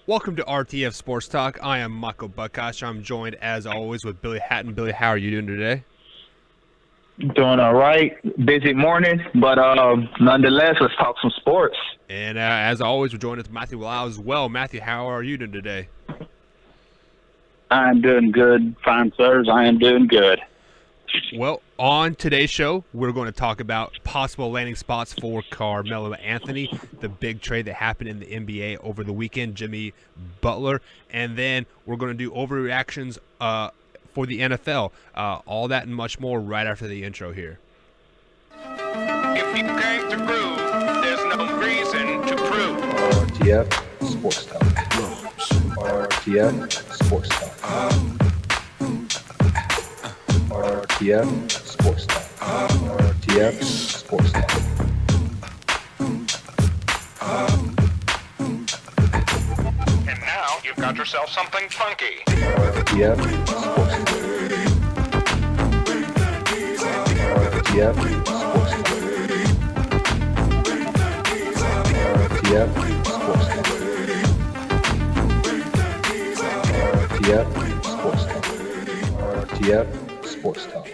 Welcome to RTF Sports Talk. I am Michael Buckosh. I'm joined, as always, with Billy Hatton. Billy, how are you doing today? Doing all right. Busy morning, but nonetheless, let's talk some sports. And as always, we're joined with Matthew Lau as well. Matthew, how are you doing today? I'm doing good. Fine, sirs. I am doing good. Well, on today's show, we're going to talk about possible landing spots for Carmelo Anthony, the big trade that happened in the NBA over the weekend, Jimmy Butler, and then we're going to do overreactions for the NFL. All that and much more right after the intro here. If you came to prove, there's no reason to prove. RTF Sports Talk. RTF Sports Talk. RTF Sports Talk. RTF Sports Talk. And now you've got yourself something funky. RTF Sports Talk. RTF Sports Talk. RTF Sports Talk. RTF Sports Talk. RTF Sports Talk.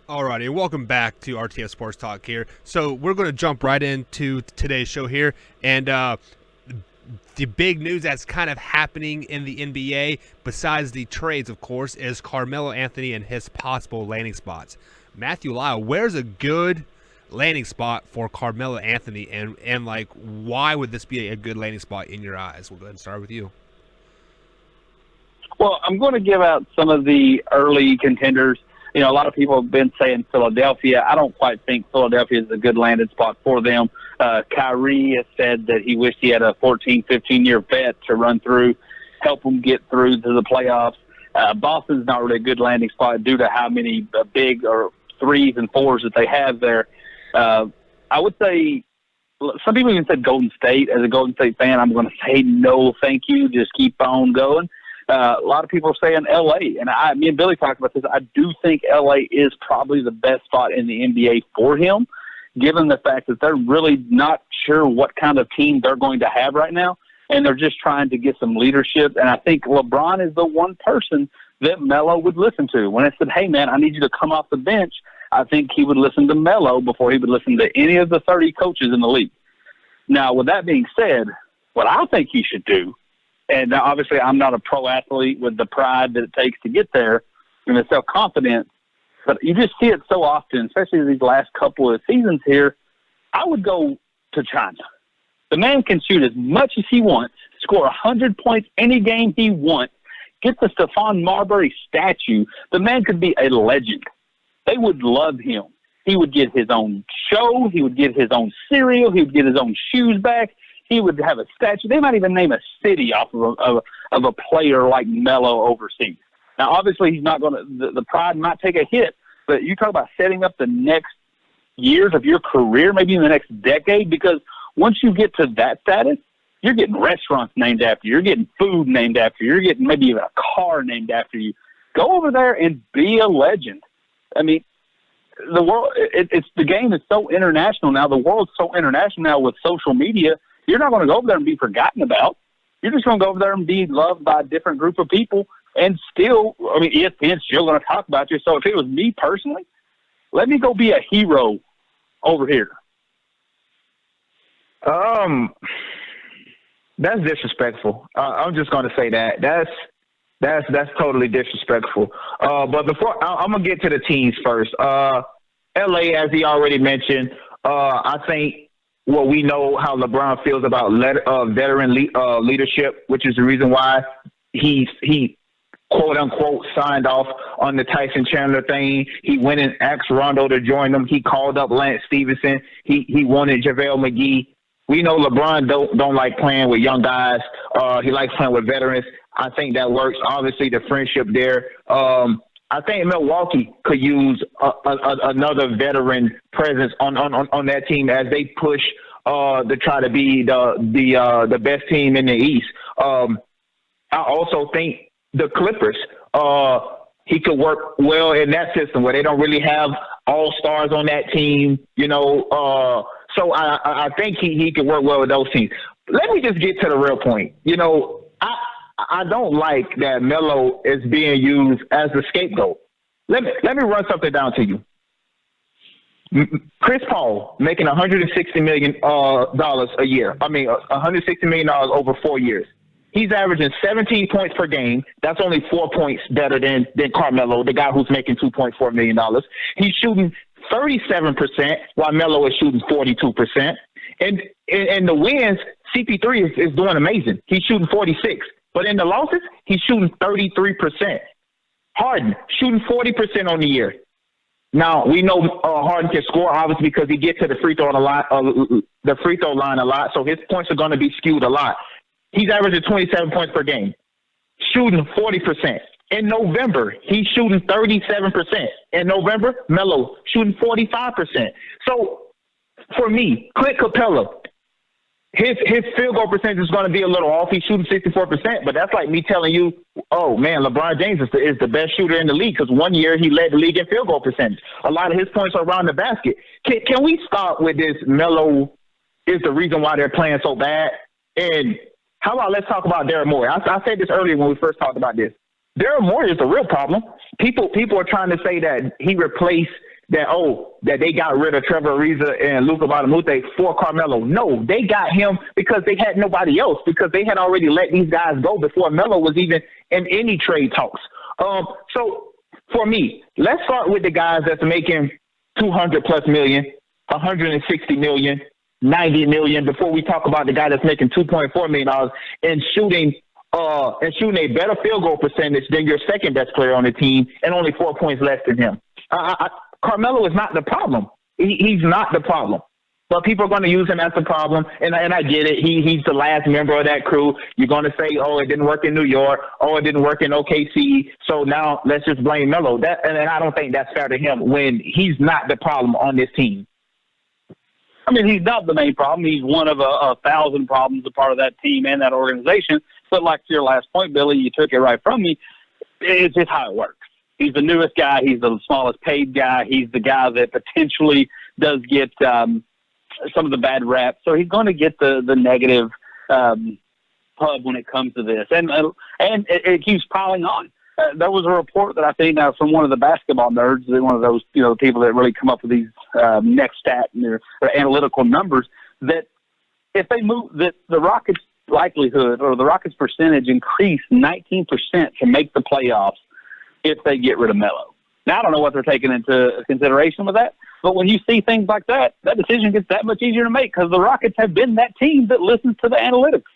Alrighty, welcome back to RTF Sports Talk here. So we're going to jump right into today's show here, and the big news that's kind of happening in the NBA, besides the trades, of course, is Carmelo Anthony and his possible landing spots. Matthew Lyle, where's a good landing spot for Carmelo Anthony, and like, why would this be a good landing spot in your eyes? We'll go ahead and start with you. Well, I'm going to give out some of the early contenders. You know, a lot of people have been saying Philadelphia. I don't quite think Philadelphia is a good landing spot for them. Kyrie has said that he wished he had a 14, 15-year vet to run through, help them get through to the playoffs. Boston's not really a good landing spot due to how many big or threes and fours that they have there. I would say some people even said Golden State. As a Golden State fan, I'm going to say no, thank you. Just keep on going. A lot of people are saying L.A., and me and Billy talked about this. I do think L.A. is probably the best spot in the NBA for him, given the fact that they're really not sure what kind of team they're going to have right now, and they're just trying to get some leadership. And I think LeBron is the one person that Melo would listen to. When I said, hey, man, I need you to come off the bench, I think he would listen to Melo before he would listen to any of the 30 coaches in the league. Now, with that being said, what I think he should do, and obviously I'm not a pro athlete with the pride that it takes to get there and the self-confidence, but you just see it so often, especially these last couple of seasons here. I would go to China. The man can shoot as much as he wants, score 100 points any game he wants, get the Stephon Marbury statue. The man could be a legend. They would love him. He would get his own show. He would get his own cereal. He would get his own shoes back. He would have a statue. They might even name a city off of a player like Melo overseas. Now, obviously, he's not going to. The pride might take a hit, but you talk about setting up the next years of your career, maybe in the next decade, because once you get to that status, you're getting restaurants named after you. You're getting food named after you. You're getting maybe even a car named after you. Go over there and be a legend. I mean, the world. It's the game is so international now. The world's so international now with social media. You're not going to go over there and be forgotten about. You're just going to go over there and be loved by a different group of people. And still, I mean, ESPN's still going to talk about you. So if it was me personally, let me go be a hero over here. That's disrespectful. I'm just going to say that. That's totally disrespectful. But before I'm going to get to the teams first. LA, as he already mentioned, I think. Well, we know how LeBron feels about veteran leadership, which is the reason why he quote unquote signed off on the Tyson Chandler thing. He went and asked Rondo to join them. He called up Lance Stevenson. He wanted JaVale McGee. We know LeBron don't like playing with young guys. He likes playing with veterans. I think that works. Obviously, the friendship there. I think Milwaukee could use another veteran presence on that team as they push to try to be the best team in the East. I also think the Clippers, he could work well in that system where they don't really have all-stars on that team, So I think he can work well with those teams. Let me just get to the real point. I don't like that Melo is being used as the scapegoat. Let me run something down to you. Chris Paul making $160 million a year. I mean, $160 million over 4 years. He's averaging 17 points per game. That's only 4 points better than Carmelo, the guy who's making $2.4 million. He's shooting 37% while Melo is shooting 42%. And the wins, CP3 is doing amazing. He's shooting 46. But in the losses, he's shooting 33%. Harden shooting 40% on the year. Now we know Harden can score obviously because he gets to the free throw line a lot, so his points are going to be skewed a lot. He's averaging 27 points per game, shooting 40%. In November, he's shooting 37%. In November, Melo shooting 45%. So for me, Clint Capella, his field goal percentage is going to be a little off. He's shooting 64%, but that's like me telling you, oh, man, LeBron James is the best shooter in the league because 1 year he led the league in field goal percentage. A lot of his points are around the basket. Can we start with this Melo is the reason why they're playing so bad? And how about let's talk about Daryl Morey? I said this earlier when we first talked about this. Daryl Morey is the real problem. People are trying to say that he replaced that they got rid of Trevor Ariza and Luka Badamute for Carmelo. No, they got him because they had nobody else, because they had already let these guys go before Melo was even in any trade talks. So for me, let's start with the guys that's making $200+ million, $160 million, $90 million before we talk about the guy that's making $2.4 million and shooting a better field goal percentage than your second best player on the team and only 4 points less than him. Carmelo is not the problem. He's not the problem. But people are going to use him as the problem, and I get it. He's the last member of that crew. You're going to say, oh, it didn't work in New York. Oh, it didn't work in OKC. So now let's just blame Melo. And I don't think that's fair to him when he's not the problem on this team. I mean, he's not the main problem. He's one of 1,000 problems a part of that team and that organization. But like to your last point, Billy, you took it right from me. It's just how it works. He's the newest guy. He's the smallest paid guy. He's the guy that potentially does get some of the bad rap. So he's going to get the negative pub when it comes to this. And it keeps piling on. There was a report that I think from one of the basketball nerds, one of those people that really come up with these next stat and their analytical numbers, that if they move, that the Rockets' likelihood or the Rockets' percentage increased 19% to make the playoffs if they get rid of Melo. Now, I don't know what they're taking into consideration with that, but when you see things like that, that decision gets that much easier to make because the Rockets have been that team that listens to the analytics,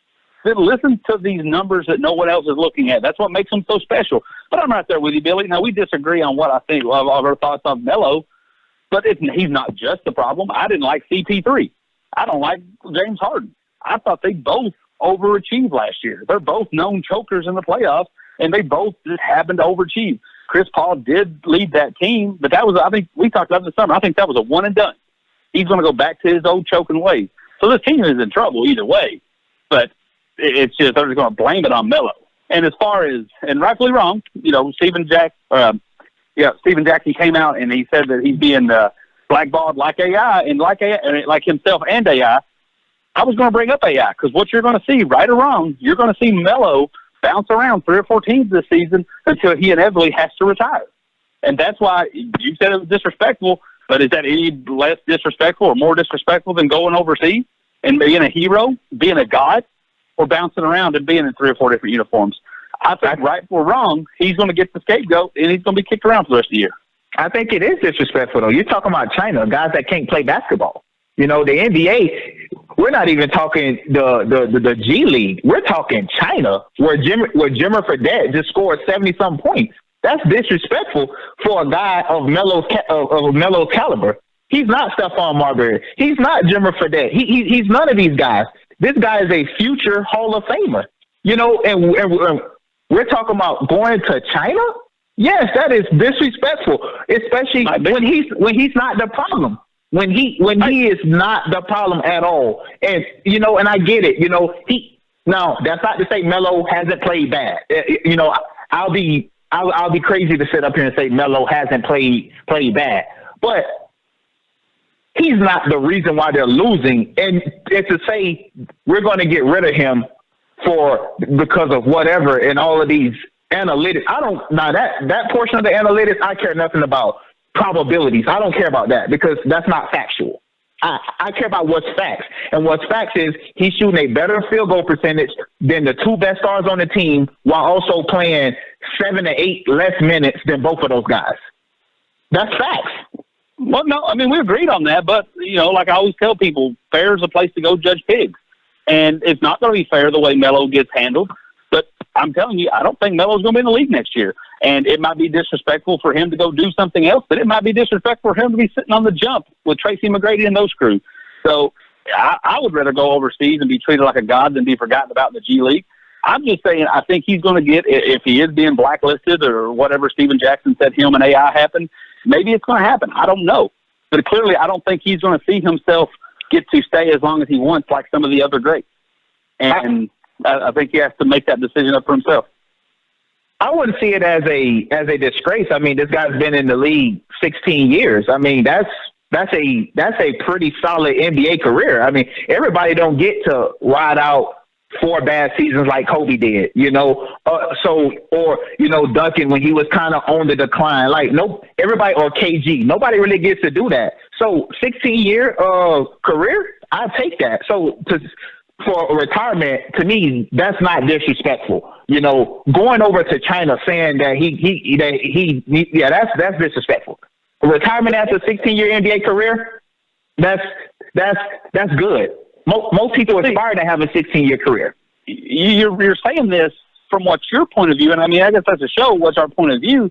that listens to these numbers that no one else is looking at. That's what makes them so special. But I'm right there with you, Billy. Now, we disagree on what I think of our thoughts on Melo, but he's not just the problem. I didn't like CP3. I don't like James Harden. I thought they both overachieved last year. They're both known chokers in the playoffs, and they both just happened to overachieve. Chris Paul did lead that team, but that was, I think we talked about it this summer, I think that was a one and done. He's going to go back to his old choking ways. So this team is in trouble either way, but it's just they're just going to blame it on Melo. And as far as, and rightfully wrong, Stephen Jackson came out and he said that he's being blackballed like AI and like himself and AI. I was going to bring up AI because what you're going to see, right or wrong, you're going to see Melo bounce around 3 or 4 teams this season until he inevitably has to retire. And that's why you said it was disrespectful, but is that any less disrespectful or more disrespectful than going overseas and being a hero, being a god, or bouncing around and being in 3 or 4 different uniforms? I think right or wrong, he's going to get the scapegoat and he's going to be kicked around for the rest of the year. I think it is disrespectful, though. You're talking about China, guys that can't play basketball. The NBA, we're not even talking the G League. We're talking China, where Jimmer Fredette just scored 70-some points. That's disrespectful for a guy of Melo's caliber. He's not Stephon Marbury. He's not Jimmer Fredette. He's none of these guys. This guy is a future Hall of Famer. And we're talking about going to China. Yes, that is disrespectful, especially when he's not the problem. When he is not the problem at all. And, and I get it, now that's not to say Melo hasn't played bad. I'll be crazy to sit up here and say Melo hasn't played bad. But he's not the reason why they're losing. And to say we're going to get rid of him because of whatever and all of these analytics, that portion of the analytics, I care nothing about. Probabilities, I don't care about that because that's not factual. I care about what's facts. And what's facts is he's shooting a better field goal percentage than the two best stars on the team while also playing 7 to 8 less minutes than both of those guys. That's facts. Well, no, I mean, we agreed on that, but, like I always tell people, fair is a place to go judge pigs. And it's not going to be fair the way Melo gets handled. But I'm telling you, I don't think Melo's going to be in the league next year. And it might be disrespectful for him to go do something else, but it might be disrespectful for him to be sitting on the jump with Tracy McGrady and those crew. So I would rather go overseas and be treated like a god than be forgotten about in the G League. I'm just saying I think he's going to get, if he is being blacklisted or whatever Steven Jackson said him and AI happened, maybe it's going to happen. I don't know. But clearly I don't think he's going to see himself get to stay as long as he wants like some of the other greats. And I think he has to make that decision up for himself. I wouldn't see it as a disgrace. I mean, this guy's been in the league 16 years. I mean, that's a pretty solid NBA career. I mean, everybody don't get to ride out 4 bad seasons like Kobe did, Duncan when he was kind of on the decline. Like, everybody, or KG, nobody really gets to do that. So 16-year career, I take that. So for a retirement, to me, that's not disrespectful. Going over to China saying that that's disrespectful. A retirement after a 16-year NBA career, that's good. Most people aspire to have a 16-year career. You're saying this from what's your point of view, and I mean, I guess that's a show. What's our point of view?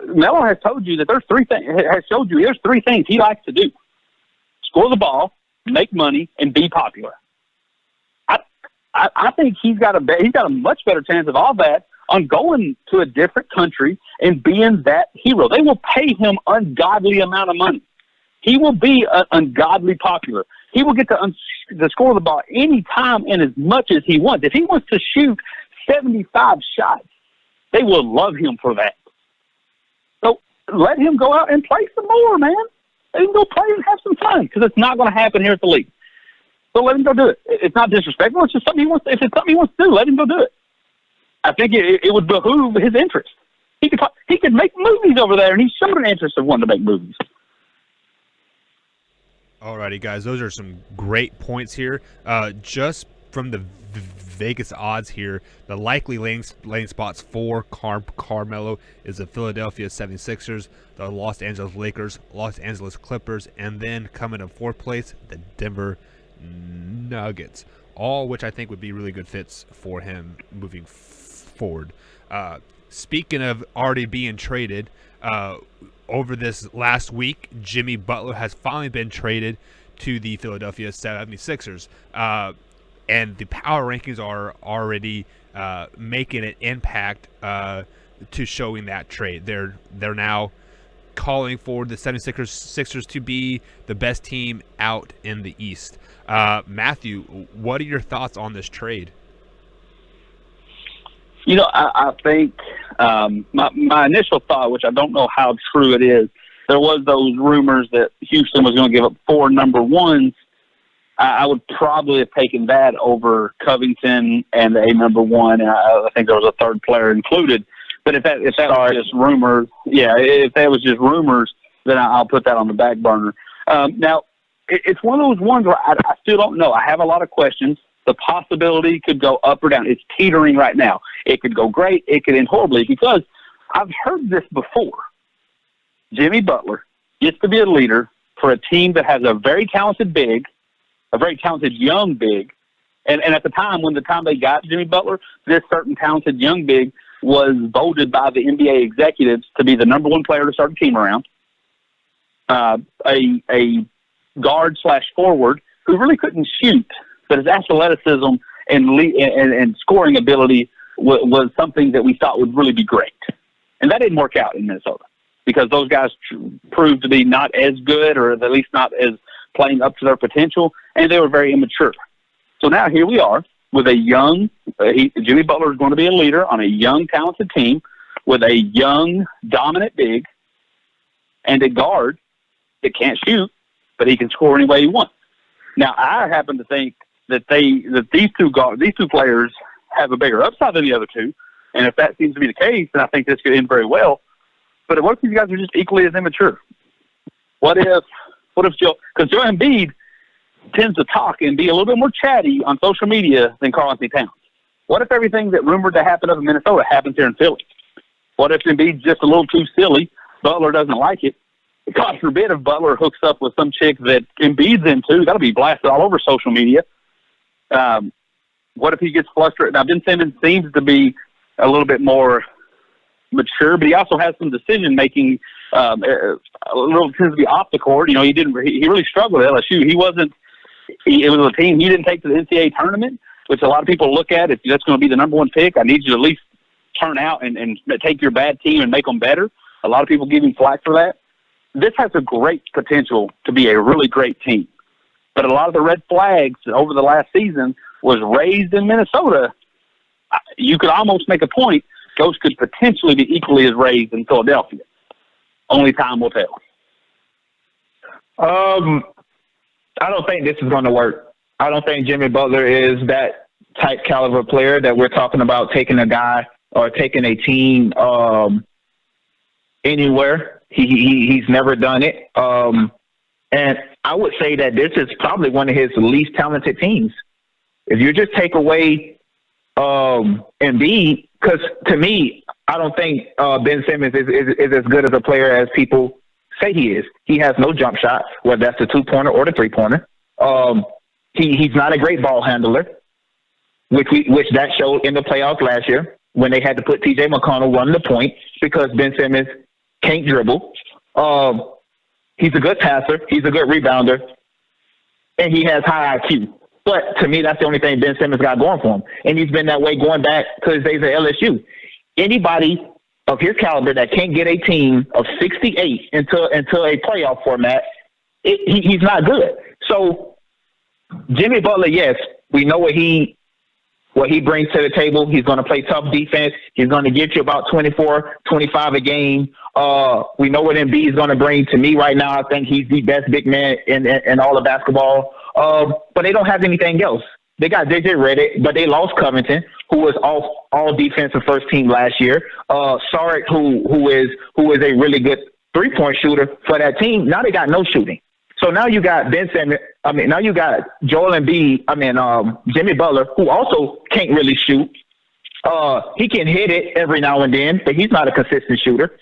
Melo has told you that there's 3 things. Has showed you there's 3 things he likes to do: score the ball, make money, and be popular. I think he's got a much better chance of all that on going to a different country and being that hero. They will pay him ungodly amount of money. He will be ungodly popular. He will get to score the ball any time and as much as he wants. If he wants to shoot 75 shots, they will love him for that. So let him go out and play some more, man. Let him go play and have some fun because it's not going to happen here at the league. So let him go do it. It's not disrespectful. It's just something he wants. If it's something he wants to do, let him go do it. I think it would behoove his interest. He could make movies over there, and he showed an interest of wanting to make movies. Alrighty, guys, those are some great points here. Just from the Vegas odds here, the likely landing spots for Carmelo is the Philadelphia 76ers, the Los Angeles Lakers, Los Angeles Clippers, and then coming in 4th place, the Denver Nuggets, all which I think would be really good fits for him moving forward. Speaking of already being traded, over this last week, Jimmy Butler has finally been traded to the Philadelphia 76ers. And the power rankings are already making an impact to showing that trade. They're now calling for the 76ers to be the best team out in the East. Matthew, what are your thoughts on this trade? I think my initial thought, which I don't know how true it is, there was those rumors that Houston was going to give up 4 number ones. I would probably have taken that over Covington and a number 1. I think there was a 3rd player included. But if that was just rumors, if that was just rumors, then I'll put that on the back burner. Now, it's one of those ones where I still don't know. I have a lot of questions. The possibility could go up or down. It's teetering right now. It could go great. It could end horribly because I've heard this before. Jimmy Butler gets to be a leader for a team that has a very talented big, a very talented young big. And at the time, when they got Jimmy Butler, this certain talented young big was voted by the NBA executives to be the number 1 player to start a team around. A guard/forward who really couldn't shoot, but his athleticism and scoring ability was something that we thought would really be great. And that didn't work out in Minnesota because those guys proved to be not as good, or at least not as playing up to their potential, and they were very immature. So now here we are with a young Jimmy Butler is going to be a leader on a young, talented team with a young, dominant big and a guard that can't shoot but he can score any way he wants. Now, I happen to think that these two players have a bigger upside than the other two, and if that seems to be the case, then I think this could end very well. But what if these guys are just equally as immature? What if Joe? Because Joel Embiid tends to talk and be a little bit more chatty on social media than Karl-Anthony Towns. What if everything that rumored to happen up in Minnesota happens here in Philly? What if Embiid's just a little too silly? Butler doesn't like it. God forbid if Butler hooks up with some chick that Embiid's into. That'll be blasted all over social media. What if he gets flustered? Now, Ben Simmons seems to be a little bit more mature, but he also has some decision-making. A little tends to be off the court. You know, he really struggled at LSU. It was a team he didn't take to the NCAA tournament, which a lot of people look at. If that's going to be the number one pick, I need you to at least turn out and take your bad team and make them better. A lot of people give him flack for that. This has a great potential to be a really great team. But a lot of the red flags over the last season was raised in Minnesota. You could almost make a point those could potentially be equally as raised in Philadelphia. Only time will tell. I don't think this is going to work. I don't think Jimmy Butler is that type caliber player that we're talking about taking a guy or taking a team anywhere. He's never done it. And I would say that this is probably one of his least talented teams. If you just take away Embiid, because to me, I don't think Ben Simmons is as good as a player as people say he is. He has no jump shot, whether that's the 2-pointer or the 3-pointer. He's not a great ball handler, which that showed in the playoffs last year when they had to put T.J. McConnell running the point because Ben Simmons can't dribble. He's a good passer. He's a good rebounder. And he has high IQ. But to me, that's the only thing Ben Simmons got going for him. And he's been that way going back to his days at LSU. Anybody of his caliber that can't get a team of 68 into a playoff format, he's not good. So Jimmy Butler, yes, we know what he brings to the table. He's going to play tough defense. He's going to get you about 24, 25 a game. We know what Embiid is going to bring. To me right now, I think he's the best big man in all of basketball. But they don't have anything else. They got J.J. Redick, but they lost Covington, who was all defensive first team last year. Saric, who is a really good 3-point shooter for that team. Now they got no shooting. So now you got Ben Simmons. Now you got Joel Embiid. Jimmy Butler, who also can't really shoot. He can hit it every now and then, but he's not a consistent shooter.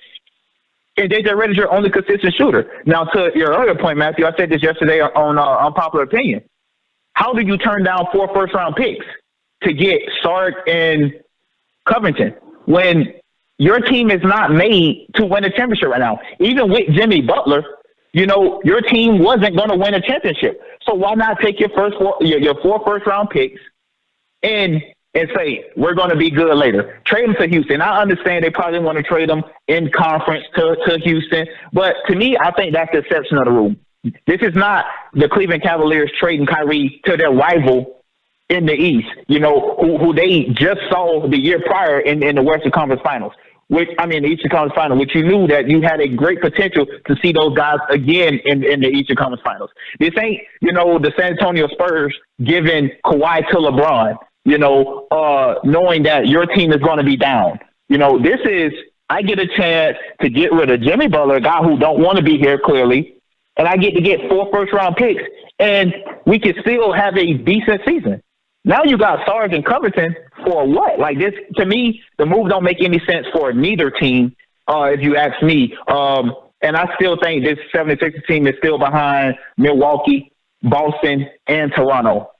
And J.J. Redick's your only consistent shooter. Now, to your earlier point, Matthew, I said this yesterday on Unpopular Opinion. How do you turn down 4 first-round picks to get Saric and Covington when your team is not made to win a championship right now? Even with Jimmy Butler, your team wasn't going to win a championship. So why not take your 4 first-round picks and say, we're going to be good later? Trade them to Houston. I understand they probably want to trade them in conference to Houston. But to me, I think that's the exception of the rule. This is not the Cleveland Cavaliers trading Kyrie to their rival in the East, who they just saw the year prior in the Western Conference Finals. The Eastern Conference Finals, which you knew that you had a great potential to see those guys again in the Eastern Conference Finals. This ain't, the San Antonio Spurs giving Kawhi to LeBron, knowing that your team is going to be down. This is, I get a chance to get rid of Jimmy Butler, a guy who don't want to be here clearly, and I get to get 4 first-round picks, and we can still have a decent season. Now you got Sarge and Covington for what? Like this, to me, the move don't make any sense for neither team, if you ask me. And I still think this 76ers team is still behind Milwaukee, Boston, and Toronto.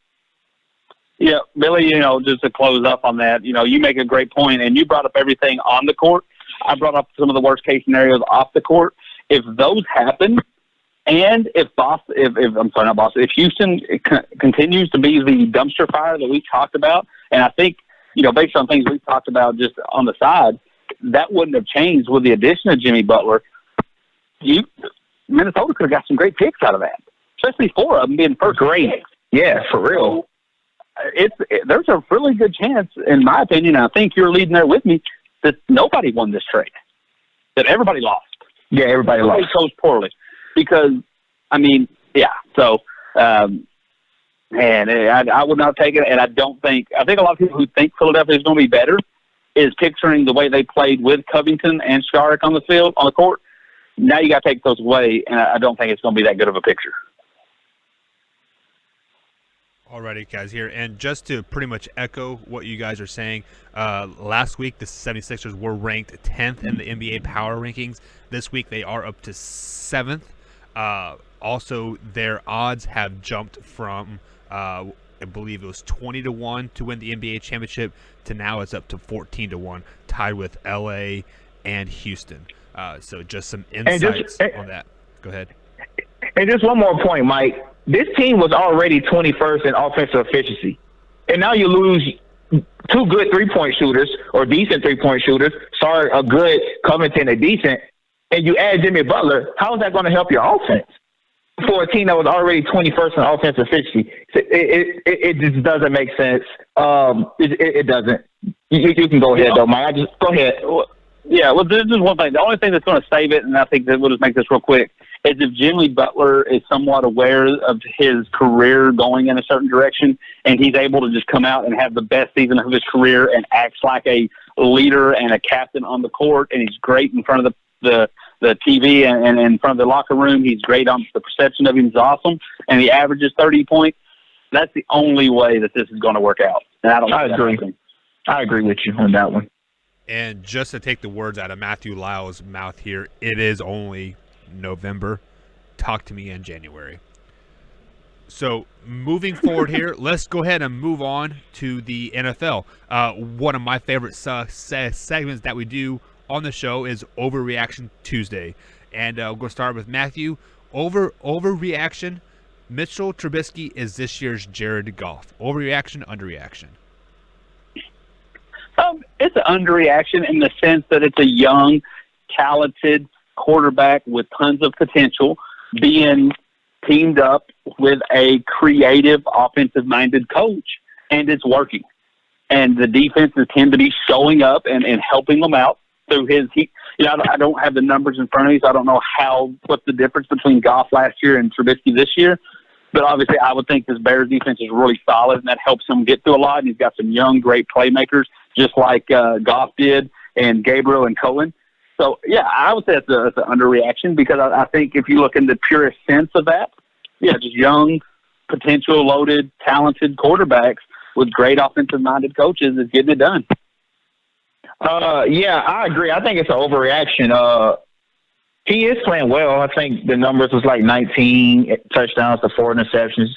Yeah, Billy, just to close up on that, you make a great point, and you brought up everything on the court. I brought up some of the worst-case scenarios off the court. If those happen, and if Houston continues to be the dumpster fire that we talked about, and I think, based on things we talked about just on the side, that wouldn't have changed with the addition of Jimmy Butler. Minnesota could have got some great picks out of that, especially 4 of them being first. Great. Yeah, for real. There's a really good chance, in my opinion, and I think you're leading there with me, that nobody won this trade, that everybody lost. Yeah, everybody lost. Goes poorly. Because, Yeah. So, and I would not take it. And I think a lot of people who think Philadelphia is going to be better is picturing the way they played with Covington and Skarek on the court. Now you got to take those away, and I don't think it's going to be that good of a picture. Alrighty, guys, here. And just to pretty much echo what you guys are saying, last week the 76ers were ranked 10th in the NBA power rankings. This week they are up to 7th. Also, their odds have jumped from, I believe it was 20-1 to win the NBA championship to now it's up to 14-1, tied with LA and Houston. So just some insights on that. Go ahead. And just one more point, Mike. This team was already 21st in offensive efficiency. And now you lose two good three-point shooters or decent three-point shooters. Sorry, a good Covington, a decent. And you add Jimmy Butler. How is that going to help your offense? For a team that was already 21st in offensive efficiency, it just doesn't make sense. It doesn't. You can go ahead, though, Mike. Go ahead. Yeah, well, this is one thing. The only thing that's going to save it, and I think that we'll just make this real quick, is if Jimmy Butler is somewhat aware of his career going in a certain direction, and he's able to just come out and have the best season of his career and acts like a leader and a captain on the court, and he's great in front of the TV and in front of the locker room. He's great on the perception of him is awesome, and he averages 30 points. That's the only way that this is going to work out. And I agree. I agree with you on that one. And just to take the words out of Matthew Lyle's mouth here, it is only November. Talk to me in January. So moving forward here, let's go ahead and move on to the NFL. One of my favorite segments that we do on the show is Overreaction Tuesday. And we're going to start with Matthew. Overreaction. Mitchell Trubisky is this year's Jared Goff. Overreaction, underreaction. It's an underreaction in the sense that it's a young, talented quarterback with tons of potential being teamed up with a creative, offensive-minded coach, and it's working. And the defenses tend to be showing up and helping them out through I don't have the numbers in front of me, so I don't know what's the difference between Goff last year and Trubisky this year. But obviously, I would think this Bears defense is really solid, and that helps him get through a lot. And he's got some young, great playmakers, just like Goff did, and Gabriel and Cohen. So, yeah, I would say it's an underreaction because I think if you look in the purest sense of that, yeah, just young, potential, loaded, talented quarterbacks with great offensive-minded coaches is getting it done. Yeah, I agree. I think it's an overreaction. He is playing well. I think the numbers was like 19 touchdowns to 4 interceptions.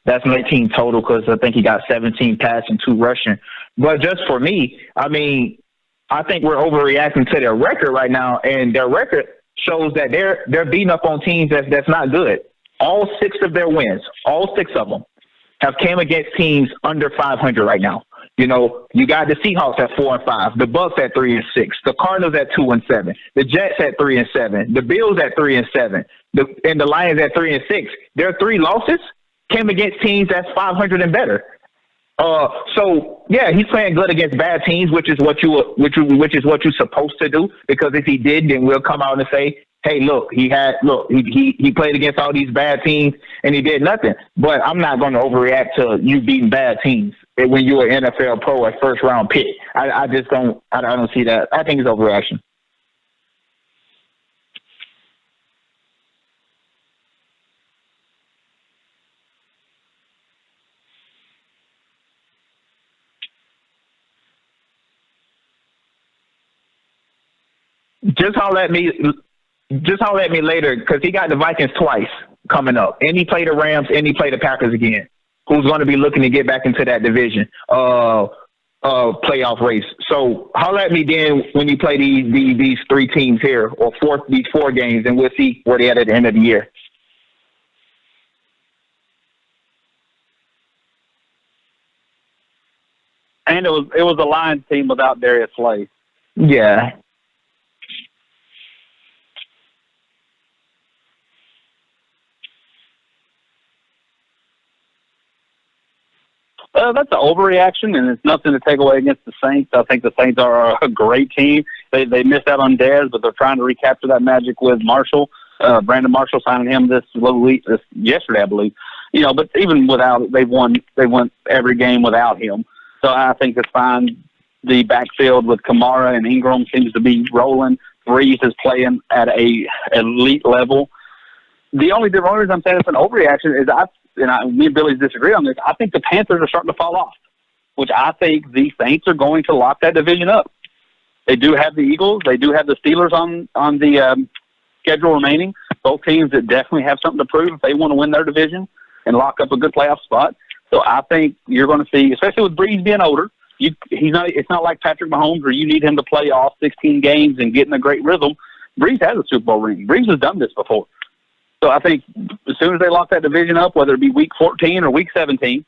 That's 19 total because I think he got 17 passing, 2 rushing. But just for me, I mean, I think we're overreacting to their record right now, and their record shows that they're beating up on teams that's not good. All 6 of their wins, all 6 of them, have came against teams under 500 right now. You know, you got the Seahawks at 4-5, the Bucks at 3-6, the Cardinals at 2-7, the Jets at 3-7, the Bills at 3-7, and the Lions at 3-6. Their 3 losses came against teams that's 500 and better. So yeah, he's playing good against bad teams, which is what you're supposed to do. Because if he did, then we'll come out and say, hey, look, he played against all these bad teams and he did nothing. But I'm not going to overreact to you beating bad teams when you're an NFL pro at first round pick. I just don't see that. I think it's overreaction. Just holler at me later because he got the Vikings twice coming up. And he played the Rams and he played the Packers again. Who's going to be looking to get back into that division playoff race. So holler at me then when you play these 3 teams here or these 4 games, and we'll see where they're at the end of the year. And it was a Lions team without Darius Slay. Yeah. That's an overreaction, and it's nothing to take away against the Saints. I think the Saints are a great team. They missed out on Dez, but they're trying to recapture that magic with Marshall. Brandon Marshall signing him this yesterday, I believe. But even without, they won every game without him. So I think it's fine. The backfield with Kamara and Ingram seems to be rolling. Breeze is playing at a elite level. The only reason I'm saying it's an overreaction is me and Billy disagree on this. I think the Panthers are starting to fall off, which I think the Saints are going to lock that division up. They do have the Eagles. They do have the Steelers on the schedule remaining. Both teams that definitely have something to prove if they want to win their division and lock up a good playoff spot. So I think you're going to see, especially with Breeze being older, it's not like Patrick Mahomes where you need him to play all 16 games and get in a great rhythm. Breeze has a Super Bowl ring. Breeze has done this before. So I think as soon as they lock that division up, whether it be week 14 or week 17,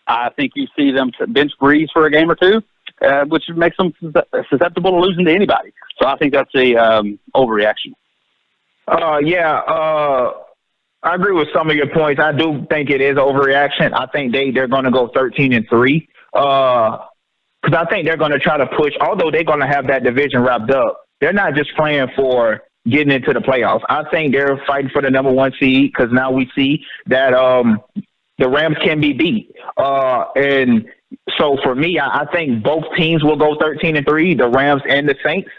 I think you see them bench Breeze for a game or two, which makes them susceptible to losing to anybody. So I think that's a overreaction. I agree with some of your points. I do think it is overreaction. I think they're going to go 13-3 because I think they're going to try to push. Although they're going to have that division wrapped up, they're not just playing for getting into the playoffs. I think they're fighting for the number 1 seed because now we see that the Rams can be beat. And so for me, I think both teams will go 13-3, the Rams and the Saints.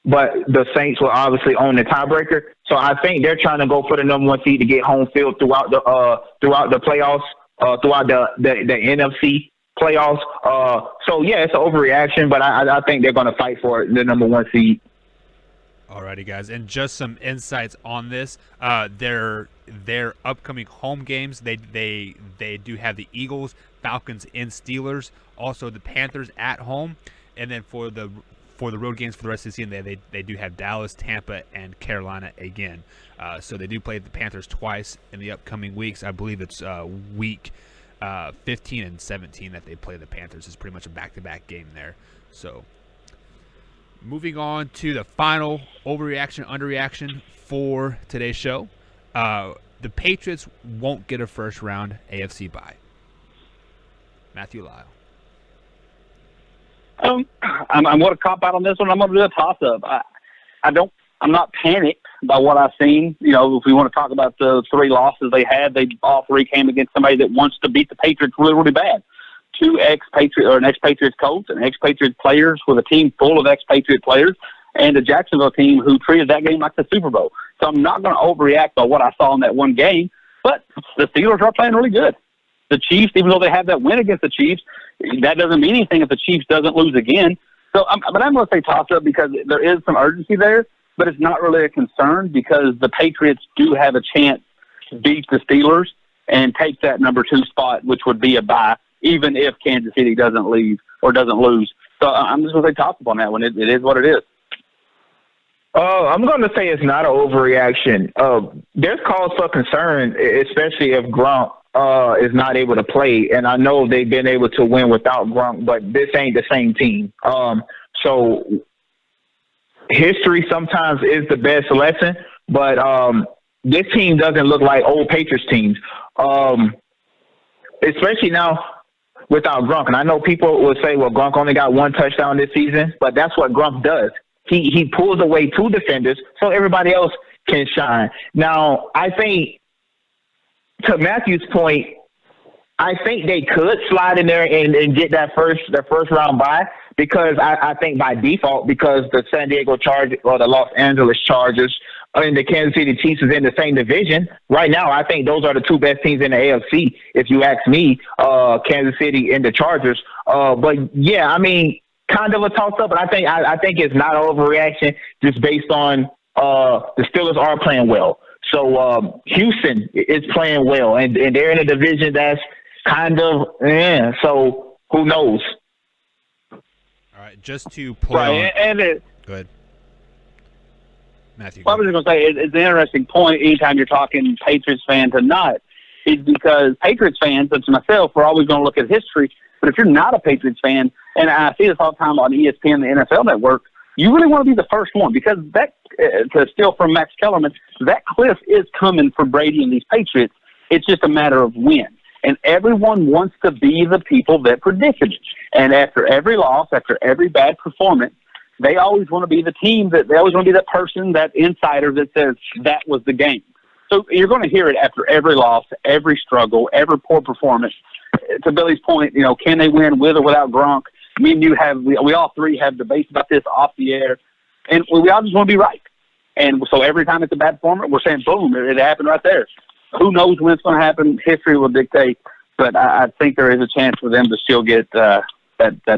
But the Saints will obviously own the tiebreaker. So I think they're trying to go for the number 1 seed to get home field throughout the playoffs, throughout the NFC playoffs. So yeah, it's an overreaction, but I think they're going to fight for the number 1 seed. Alrighty, guys, and just some insights on this. Their upcoming home games, they do have the Eagles, Falcons, and Steelers. Also, the Panthers at home, and then for the road games for the rest of the season, they do have Dallas, Tampa, and Carolina again. So they do play the Panthers twice in the upcoming weeks. I believe it's week 15 and 17 that they play the Panthers. It's pretty much a back-to-back game there. So moving on to the final overreaction, underreaction for today's show. The Patriots won't get a first-round AFC bye. Matthew Lyle. I'm going to cop out on this one. I'm going to do a toss-up. I'm not panicked by what I've seen. If we want to talk about the 3 losses they had, they all 3 came against somebody that wants to beat the Patriots really, really bad. 2 an ex-Patriots coach and ex-Patriots players with a team full of ex-Patriot players, and a Jacksonville team who treated that game like the Super Bowl. So I'm not going to overreact by what I saw in that one game, but the Steelers are playing really good. The Chiefs, even though they have that win against the Chiefs, that doesn't mean anything if the Chiefs doesn't lose again. So, but I'm going to say toss-up because there is some urgency there, but it's not really a concern because the Patriots do have a chance to beat the Steelers and take that number 2 spot, which would be a bye, even if Kansas City doesn't leave or doesn't lose. So I'm just going to say toss-up on that one. It is what it is. I'm going to say it's not an overreaction. There's cause for concern, especially if Gronk is not able to play. And I know they've been able to win without Gronk, but this ain't the same team. So history sometimes is the best lesson, but this team doesn't look like old Patriots teams, especially now without Gronk. And I know people will say, well, Gronk only got 1 touchdown this season, but that's what Gronk does. He pulls away 2 defenders so everybody else can shine. Now, I think, to Matthew's point, I think they could slide in there and get that first round bye because I think by default, because the San Diego Chargers or the Los Angeles Chargers and the Kansas City Chiefs is in the same division. Right now, I think those are the 2 best teams in the AFC, if you ask me, Kansas City and the Chargers. But, yeah, I mean, kind of a toss-up, but I think it's not an overreaction just based on the Steelers are playing well. So Houston is playing well, and they're in a division that's kind of so who knows? All right, just to play go ahead, Matthew. Well, I was just going to say it's an interesting point anytime you're talking Patriots fan to not, is because Patriots fans, such as myself, we're always going to look at history. But if you're not a Patriots fan, and I see this all the time on ESPN, the NFL Network, you really want to be the first one because that, to steal from Max Kellerman, that cliff is coming for Brady and these Patriots. It's just a matter of when. And everyone wants to be the people that predicted it. And after every loss, after every bad performance, they always want to be the team they always want to be that person, that insider that says that was the game. So you're going to hear it after every loss, every struggle, every poor performance. To Billy's point, can they win with or without Gronk? Me and you we all three have debates about this off the air, and we all just want to be right. And so every time it's a bad performance, we're saying, boom, it happened right there. Who knows when it's going to happen? History will dictate. But I think there is a chance for them to still get that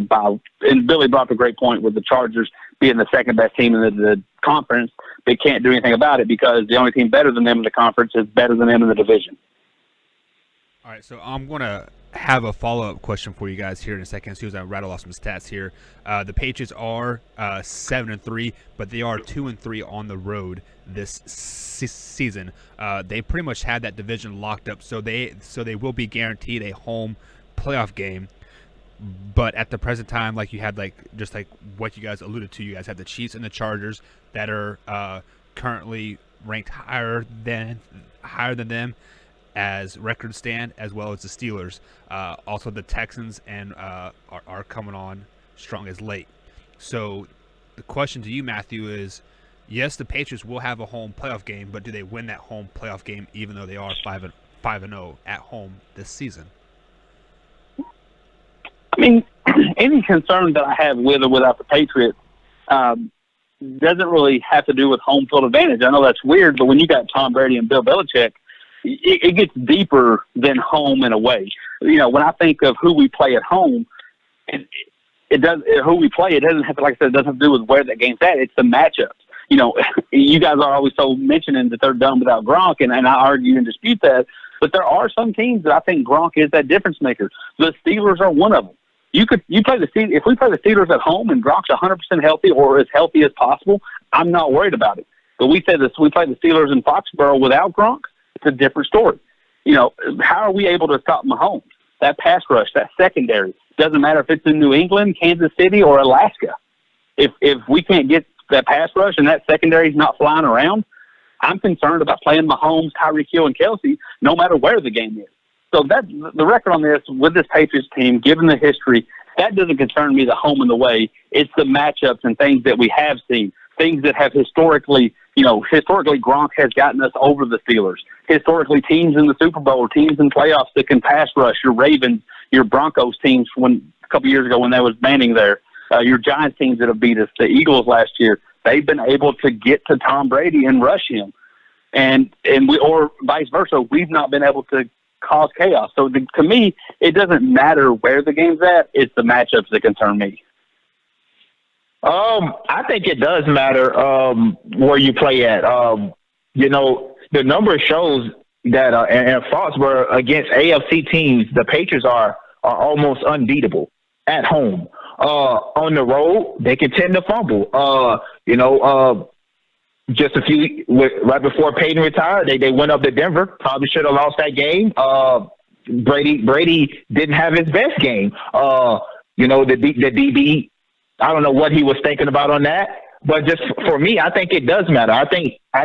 bye. And Billy brought up a great point with the Chargers being the second best team in the conference. They can't do anything about it because the only team better than them in the conference is better than them in the division. All right, so I'm going to have a follow-up question for you guys here in a second as soon as I rattle off some stats here. The Patriots are 7-3, but they are 2-3 on the road this season. They pretty much had that division locked up, so they will be guaranteed a home playoff game. But at the present time, like you had, just like what you guys alluded to, you guys have the Chiefs and the Chargers that are currently ranked higher than them as records stand, as well as the Steelers. Also, the Texans and are coming on strong as late. So the question to you, Matthew, is: yes, the Patriots will have a home playoff game, but do they win that home playoff game even though they are 5-0 at home this season? I mean, any concern that I have with or without the Patriots doesn't really have to do with home field advantage. I know that's weird, but when you got Tom Brady and Bill Belichick, it gets deeper than home in a way. When I think of who we play at home, it doesn't have to, like I said, it doesn't have to do with where that game's at. It's the matchups. You guys are always so mentioning that they're done without Gronk, and I argue and dispute that. But there are some teams that I think Gronk is that difference maker. The Steelers are one of them. If we play the Steelers at home and Gronk's 100% healthy or as healthy as possible, I'm not worried about it. But we play the Steelers in Foxborough without Gronk, it's a different story. How are we able to stop Mahomes? That pass rush, that secondary, doesn't matter if it's in New England, Kansas City, or Alaska. If we can't get that pass rush and that secondary is not flying around, I'm concerned about playing Mahomes, Tyreek Hill, and Kelsey, no matter where the game is. So that's the record on this with this Patriots team, given the history, that doesn't concern me, the home and the way. It's the matchups and things that we have seen, things that have historically Gronk has gotten us over the Steelers. Historically, teams in the Super Bowl, teams in playoffs that can pass rush, your Ravens, your Broncos teams a couple years ago when they was Manning there, your Giants teams that have beat us, the Eagles last year, they've been able to get to Tom Brady and rush him. And or vice versa, we've not been able to cause chaos. So to me, it doesn't matter where the game's at. It's the matchups that concern me. I think it does matter where you play at. The number shows that in Foxborough against AFC teams, the Patriots are almost unbeatable at home. On the road, they can tend to fumble. Just right before Peyton retired, they went up to Denver. Probably should have lost that game. Brady didn't have his best game. The DB, I don't know what he was thinking about on that. But just for me, I think it does matter. I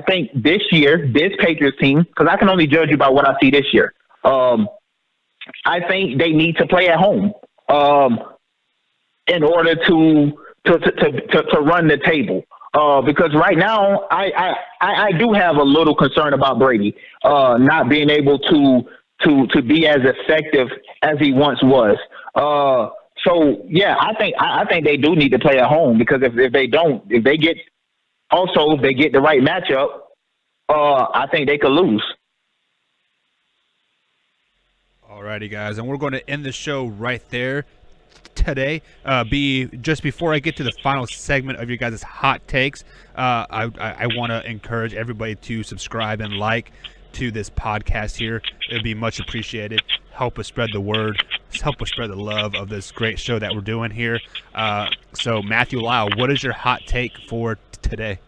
think this year, this Patriots team, because I can only judge you by what I see this year. I think they need to play at home in order to run the table. Because right now, I do have a little concern about Brady not being able to be as effective as he once was. So yeah, I think they do need to play at home, because if they get the right matchup, I think they could lose. Alrighty, guys, and we're going to end the show right there today. Just before I get to the final segment of your guys' hot takes, I want to encourage everybody to subscribe and like to this podcast here. It would be much appreciated. Help us spread the word. Help us spread the love of this great show that we're doing here. So, Matthew Lyle, what is your hot take for today?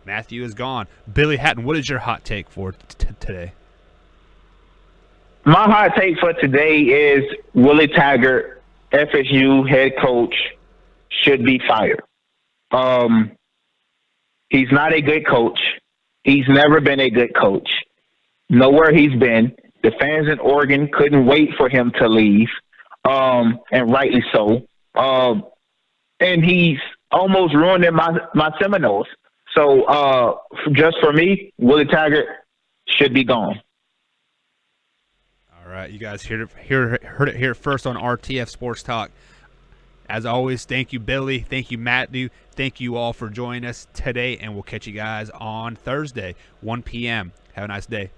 Matthew is gone. Billy Hatton, what is your hot take for today? My hot take for today is Willie Taggart, FSU head coach, should be fired. He's not a good coach. He's never been a good coach. Nowhere he's been. The fans in Oregon couldn't wait for him to leave. and rightly so. And he's almost ruining my Seminoles. So just for me, Willie Taggart should be gone. All right, you guys heard it here first on RTF Sports Talk. As always, thank you, Billy. Thank you, Matthew. Thank you all for joining us today, and we'll catch you guys on Thursday, 1 p.m. Have a nice day.